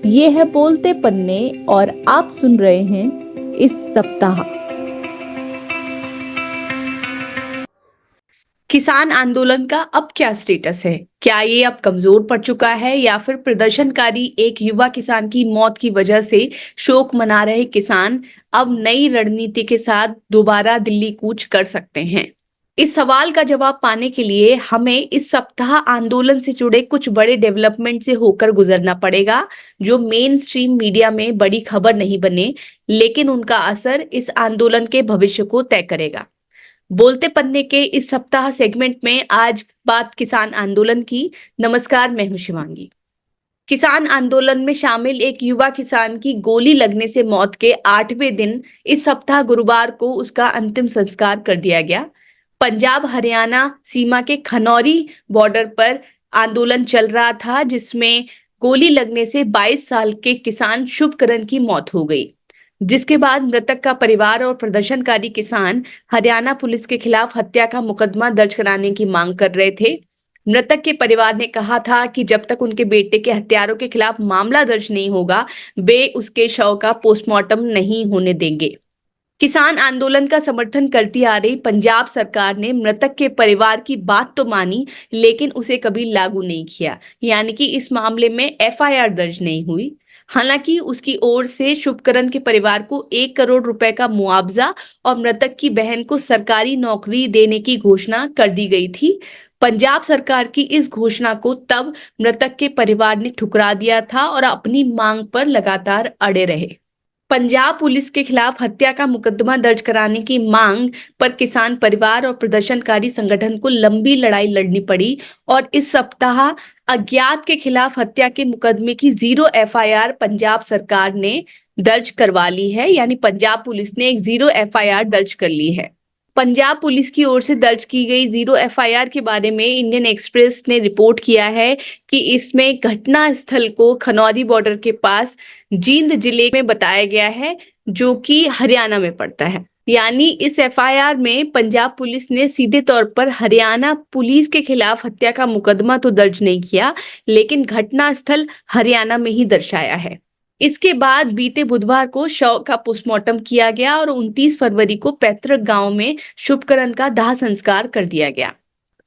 ये है बोलते पन्ने और आप सुन रहे हैं इस सप्ताह। किसान आंदोलन का अब क्या स्टेटस है? क्या ये अब कमजोर पड़ चुका है या फिर प्रदर्शनकारी एक युवा किसान की मौत की वजह से शोक मना रहे किसान अब नई रणनीति के साथ दोबारा दिल्ली कूच कर सकते हैं? इस सवाल का जवाब पाने के लिए हमें इस सप्ताह आंदोलन से जुड़े कुछ बड़े डेवलपमेंट से होकर गुजरना पड़ेगा, जो मेन स्ट्रीम मीडिया में बड़ी खबर नहीं बने, लेकिन उनका असर इस आंदोलन के भविष्य को तय करेगा। बोलते पन्ने के इस सप्ताह सेगमेंट में आज बात किसान आंदोलन की। नमस्कार, मैं हूं शिवांगी। किसान आंदोलन में शामिल एक युवा किसान की गोली लगने से मौत के 8वें दिन इस सप्ताह गुरुवार को उसका अंतिम संस्कार कर दिया गया। पंजाब हरियाणा सीमा के खनौरी बॉर्डर पर आंदोलन चल रहा था, जिसमें गोली लगने से 22 साल के किसान शुभकरण की मौत हो गई, जिसके बाद मृतक का परिवार और प्रदर्शनकारी किसान हरियाणा पुलिस के खिलाफ हत्या का मुकदमा दर्ज कराने की मांग कर रहे थे। मृतक के परिवार ने कहा था कि जब तक उनके बेटे के हत्यारों के खिलाफ मामला दर्ज नहीं होगा, वे उसके शव का पोस्टमार्टम नहीं होने देंगे। किसान आंदोलन का समर्थन करती आ रही पंजाब सरकार ने मृतक के परिवार की बात तो मानी, लेकिन उसे कभी लागू नहीं किया, यानी कि इस मामले में एफआईआर दर्ज नहीं हुई। हालांकि उसकी ओर से शुभकरण के परिवार को 1 करोड़ रुपए का मुआवजा और मृतक की बहन को सरकारी नौकरी देने की घोषणा कर दी गई थी। पंजाब सरकार की इस घोषणा को तब मृतक के परिवार ने ठुकरा दिया था और अपनी मांग पर लगातार अड़े रहे। पंजाब पुलिस के खिलाफ हत्या का मुकदमा दर्ज कराने की मांग पर किसान परिवार और प्रदर्शनकारी संगठन को लंबी लड़ाई लड़नी पड़ी और इस सप्ताह अज्ञात के खिलाफ हत्या के मुकदमे की 0 एफआईआर पंजाब सरकार ने दर्ज करवा ली है, यानी पंजाब पुलिस ने एक 0 एफआईआर दर्ज कर ली है। पंजाब पुलिस की ओर से दर्ज की गई 0 एफआईआर के बारे में इंडियन एक्सप्रेस ने रिपोर्ट किया है कि इसमें घटना स्थल को खनौरी बॉर्डर के पास जींद जिले में बताया गया है, जो कि हरियाणा में पड़ता है। यानी इस एफआईआर में पंजाब पुलिस ने सीधे तौर पर हरियाणा पुलिस के खिलाफ हत्या का मुकदमा तो दर्ज नहीं किया, लेकिन घटना स्थल हरियाणा में ही दर्शाया है। इसके बाद बीते बुधवार को शव का पोस्टमार्टम किया गया और 29 फरवरी को पैतृक गांव में शुभकरण का दाह संस्कार कर दिया गया।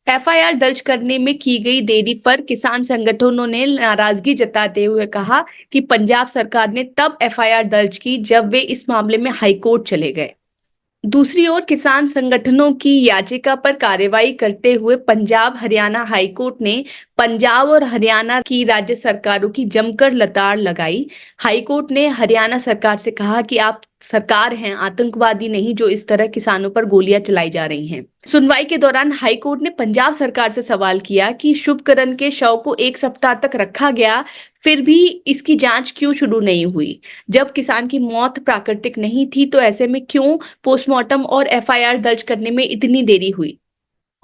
एफआईआर दर्ज करने में की गई देरी पर किसान संगठनों ने नाराजगी जताते हुए कहा कि पंजाब सरकार ने तब एफआईआर दर्ज की जब वे इस मामले में हाईकोर्ट चले गए। दूसरी ओर किसान संगठनों की याचिका पर कार्रवाई करते हुए पंजाब हरियाणा हाईकोर्ट ने पंजाब और हरियाणा की राज्य सरकारों की जमकर लताड़ लगाई। हाईकोर्ट ने हरियाणा सरकार से कहा कि आप सरकार हैं, आतंकवादी नहीं, जो इस तरह किसानों पर गोलियां चलाई जा रही हैं। सुनवाई के दौरान हाईकोर्ट ने पंजाब सरकार से सवाल किया कि शुभकरण के शव को 1 सप्ताह तक रखा गया, फिर भी इसकी जांच क्यों शुरू नहीं हुई? जब किसान की मौत प्राकृतिक नहीं थी, तो ऐसे में क्यों पोस्टमार्टम और एफआईआर दर्ज करने में इतनी देरी हुई?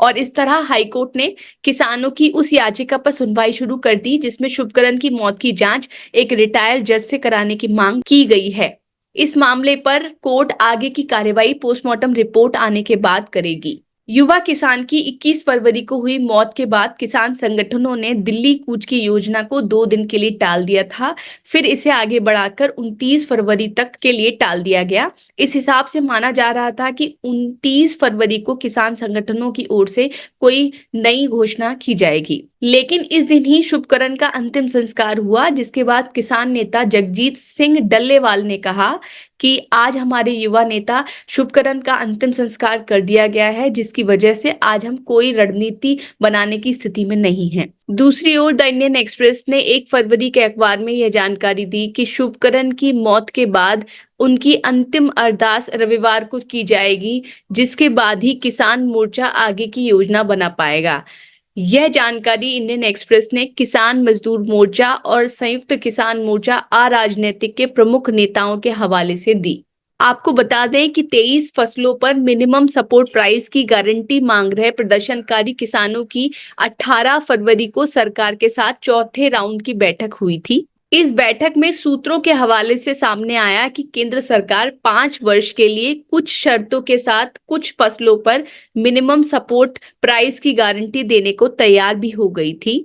और इस तरह हाईकोर्ट ने किसानों की उस याचिका पर सुनवाई शुरू कर दी जिसमें शुभकरण की मौत की जांच एक रिटायर्ड जज से कराने की मांग की गई है। इस मामले पर कोर्ट आगे की कार्यवाही पोस्टमार्टम रिपोर्ट आने के बाद करेगी। युवा किसान की 21 फरवरी को हुई मौत के बाद किसान संगठनों ने दिल्ली कूच की योजना को 2 दिन के लिए टाल दिया था, फिर इसे आगे बढ़ाकर 29 फरवरी तक के लिए टाल दिया गया। इस हिसाब से माना जा रहा था कि 29 फरवरी को किसान संगठनों की ओर से कोई नई घोषणा की जाएगी, लेकिन इस दिन ही शुभकरण का अंतिम संस्कार हुआ, जिसके बाद किसान नेता जगजीत सिंह डल्लेवाल ने कहा कि आज हमारे युवा नेता शुभकरण का अंतिम संस्कार कर दिया गया है, जिसकी वजह से आज हम कोई रणनीति बनाने की स्थिति में नहीं हैं। दूसरी ओर द इंडियन एक्सप्रेस ने 1 फरवरी के अखबार में यह जानकारी दी कि शुभकरण की मौत के बाद उनकी अंतिम अरदास रविवार को की जाएगी, जिसके बाद ही किसान मोर्चा आगे की योजना बना पाएगा। यह जानकारी इंडियन एक्सप्रेस ने किसान मजदूर मोर्चा और संयुक्त किसान मोर्चा अराजनीतिक के प्रमुख नेताओं के हवाले से दी। आपको बता दें कि 23 फसलों पर मिनिमम सपोर्ट प्राइस की गारंटी मांग रहे प्रदर्शनकारी किसानों की 18 फरवरी को सरकार के साथ चौथे राउंड की बैठक हुई थी। इस बैठक में सूत्रों के हवाले से सामने आया कि केंद्र सरकार 5 वर्ष के लिए कुछ शर्तों के साथ कुछ फसलों पर मिनिमम सपोर्ट प्राइस की गारंटी देने को तैयार भी हो गई थी।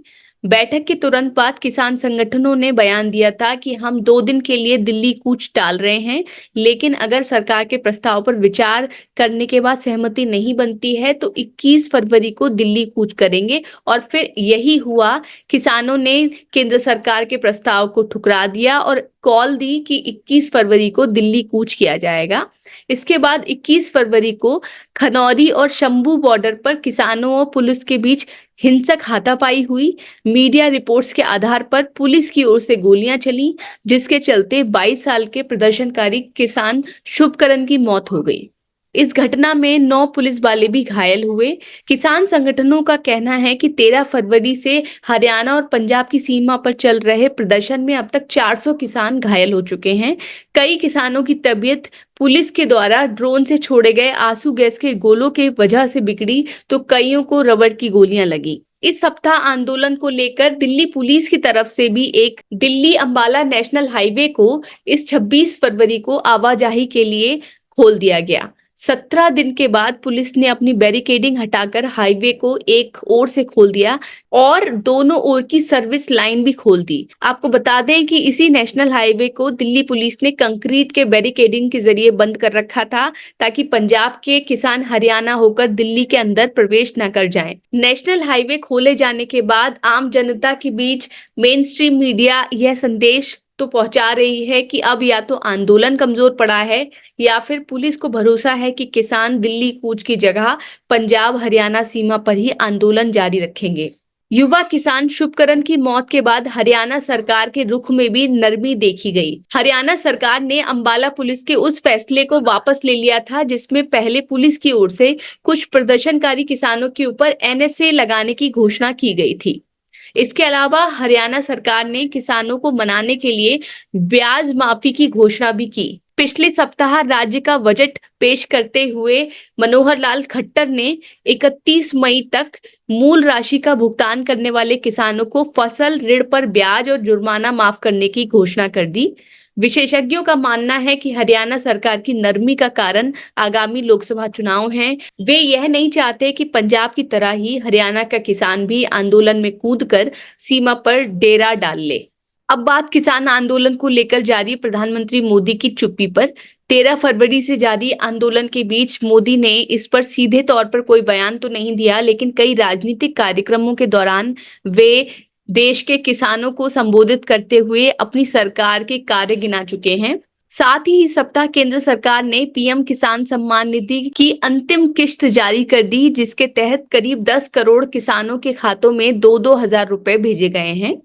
बैठक के तुरंत बाद किसान संगठनों ने बयान दिया था कि हम 2 दिन के लिए दिल्ली कूच डाल रहे हैं, लेकिन अगर सरकार के प्रस्ताव पर विचार करने के बाद सहमति नहीं बनती है तो 21 फरवरी को दिल्ली कूच करेंगे। और फिर यही हुआ। किसानों ने केंद्र सरकार के प्रस्ताव को ठुकरा दिया और कॉल दी कि 21 फरवरी को दिल्ली कूच किया जाएगा। इसके बाद 21 फरवरी को खनौरी और शंभू बॉर्डर पर किसानों और पुलिस के बीच हिंसक हाथापाई हुई। मीडिया रिपोर्ट्स के आधार पर पुलिस की ओर से गोलियां चली, जिसके चलते 22 साल के प्रदर्शनकारी किसान शुभकरण की मौत हो गई। इस घटना में 9 पुलिस वाले भी घायल हुए। किसान संगठनों का कहना है कि 13 फरवरी से हरियाणा और पंजाब की सीमा पर चल रहे प्रदर्शन में अब तक 400 किसान घायल हो चुके हैं। कई किसानों की तबीयत पुलिस के द्वारा ड्रोन से छोड़े गए आंसू गैस के गोलों के वजह से बिगड़ी, तो कईयों को रबड़ की गोलियां लगी। इस सप्ताह आंदोलन को लेकर दिल्ली पुलिस की तरफ से भी एक दिल्ली अंबाला नेशनल हाईवे को इस 26 फरवरी को आवाजाही के लिए खोल दिया गया। 17 दिन के बाद पुलिस ने अपनी बैरिकेडिंग हटाकर हाईवे को एक ओर से खोल दिया और दोनों ओर की सर्विस लाइन भी खोल दी। आपको बता दें कि इसी नेशनल हाईवे को दिल्ली पुलिस ने कंक्रीट के बैरिकेडिंग के जरिए बंद कर रखा था, ताकि पंजाब के किसान हरियाणा होकर दिल्ली के अंदर प्रवेश न कर जाएं। नेशनल हाईवे खोले जाने के बाद आम जनता के बीच मेन स्ट्रीम मीडिया यह संदेश तो पहुंचा रही है कि अब या तो आंदोलन कमजोर पड़ा है या फिर पुलिस को भरोसा है कि किसान दिल्ली कूच की जगह पंजाब हरियाणा सीमा पर ही आंदोलन जारी रखेंगे। युवा किसान शुभकरण की मौत के बाद हरियाणा सरकार के रुख में भी नरमी देखी गई। हरियाणा सरकार ने अंबाला पुलिस के उस फैसले को वापस ले लिया था जिसमें पहले पुलिस की ओर से कुछ प्रदर्शनकारी किसानों के ऊपर एनएसए लगाने की घोषणा की गई थी। इसके अलावा हरियाणा सरकार ने किसानों को मनाने के लिए ब्याज माफी की घोषणा भी की। पिछले सप्ताह राज्य का बजट पेश करते हुए मनोहर लाल खट्टर ने 31 मई तक मूल राशि का भुगतान करने वाले किसानों को फसल ऋण पर ब्याज और जुर्माना माफ करने की घोषणा कर दी। विशेषज्ञों का मानना है कि हरियाणा सरकार की नरमी का कारण आगामी लोकसभा चुनाव हैं। वे यह नहीं चाहते कि पंजाब की तरह ही हरियाणा का किसान भी आंदोलन में कूदकर सीमा पर डेरा डाल ले। अब बात किसान आंदोलन को लेकर जारी प्रधानमंत्री मोदी की चुप्पी पर। 13 फरवरी से जारी आंदोलन के बीच मोदी ने इस पर सीधे तौर पर कोई बयान तो नहीं दिया, लेकिन कई राजनीतिक कार्यक्रमों के दौरान वे देश के किसानों को संबोधित करते हुए अपनी सरकार के कार्य गिना चुके हैं। साथ ही इस सप्ताह केंद्र सरकार ने पीएम किसान सम्मान निधि की अंतिम किश्त जारी कर दी, जिसके तहत करीब 10 करोड़ किसानों के खातों में 2-2 हजार रुपए भेजे गए हैं।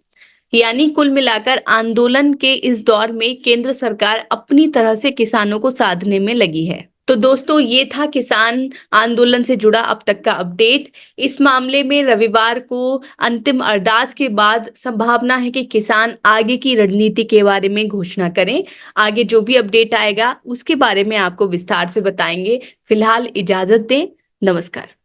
यानी कुल मिलाकर आंदोलन के इस दौर में केंद्र सरकार अपनी तरह से किसानों को साधने में लगी है। तो दोस्तों, ये था किसान आंदोलन से जुड़ा अब तक का अपडेट। इस मामले में रविवार को अंतिम अरदास के बाद संभावना है कि किसान आगे की रणनीति के बारे में घोषणा करें। आगे जो भी अपडेट आएगा उसके बारे में आपको विस्तार से बताएंगे। फिलहाल इजाजत दें। नमस्कार।